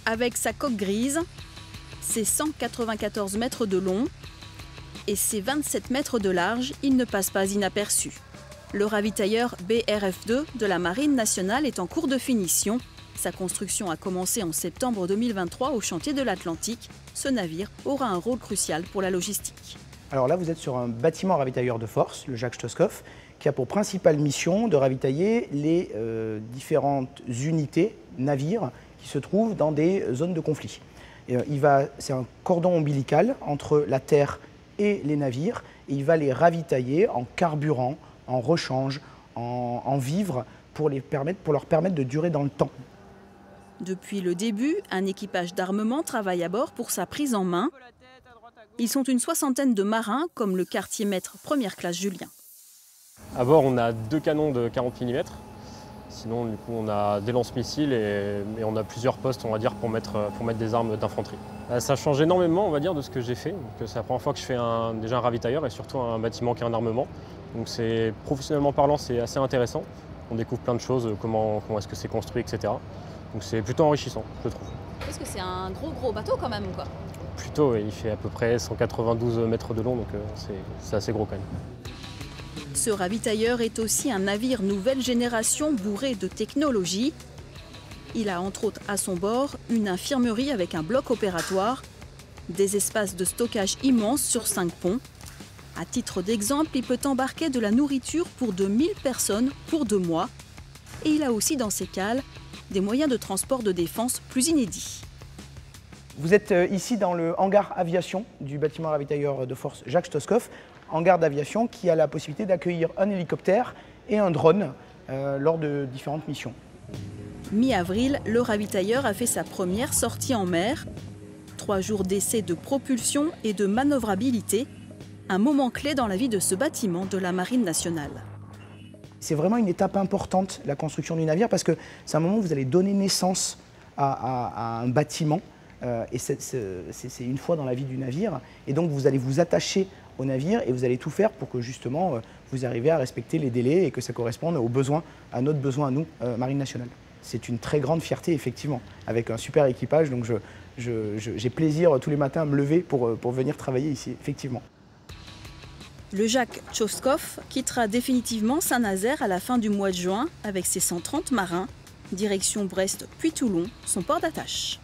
Avec sa coque grise, ses 194 mètres de long et ses 27 mètres de large, il ne passe pas inaperçu. Le ravitailleur BRF2 de la Marine nationale est en cours de finition. Sa construction a commencé en septembre 2023 au chantier de l'Atlantique. Ce navire aura un rôle crucial pour la logistique. Alors là, vous êtes sur un bâtiment ravitailleur de force, le Jacques Stoskov, qui a pour principale mission de ravitailler les différentes unités, navires, qui se trouvent dans des zones de conflit. C'est un cordon ombilical entre la terre et les navires, et il va les ravitailler en carburant, en rechange, en vivres, pour leur permettre de durer dans le temps. Depuis le début, un équipage d'armement travaille à bord pour sa prise en main. Ils sont une soixantaine de marins, comme le quartier-maître première classe Julien. À bord, on a 2 canons de 40 mm. Sinon, du coup, on a des lance-missiles et on a plusieurs postes, on va dire, pour mettre des armes d'infanterie. Ça change énormément, on va dire, de ce que j'ai fait. C'est la première fois que je fais déjà un ravitailleur et surtout un bâtiment qui a un armement. Donc, professionnellement parlant, c'est assez intéressant. On découvre plein de choses, comment est-ce que c'est construit, etc. Donc c'est plutôt enrichissant, je trouve. Est-ce que c'est un gros bateau quand même ou quoi? Plutôt, oui, il fait à peu près 192 mètres de long, donc c'est assez gros quand même. Ce ravitailleur est aussi un navire nouvelle génération bourré de technologie. Il a entre autres à son bord une infirmerie avec un bloc opératoire, des espaces de stockage immenses sur 5 ponts. À titre d'exemple, il peut embarquer de la nourriture pour 2000 personnes pour 2 mois. Et il a aussi dans ses cales des moyens de transport de défense plus inédits. Vous êtes ici dans le hangar aviation du bâtiment ravitailleur de force Jacques Stoskov, hangar d'aviation qui a la possibilité d'accueillir un hélicoptère et un drone lors de différentes missions. Mi-avril, le ravitailleur a fait sa première sortie en mer. 3 jours d'essais de propulsion et de manœuvrabilité, un moment clé dans la vie de ce bâtiment de la Marine nationale. C'est vraiment une étape importante, la construction du navire, parce que c'est un moment où vous allez donner naissance à un bâtiment. Et c'est une fois dans la vie du navire. Et donc vous allez vous attacher au navire et vous allez tout faire pour que justement vous arriviez à respecter les délais et que ça corresponde aux besoins, à notre besoin à nous, Marine nationale. C'est une très grande fierté, effectivement, avec un super équipage. Donc j'ai plaisir tous les matins à me lever pour venir travailler ici, effectivement. Le Jacques Stoskov quittera définitivement Saint-Nazaire à la fin du mois de juin avec ses 130 marins. Direction Brest puis Toulon, son port d'attache.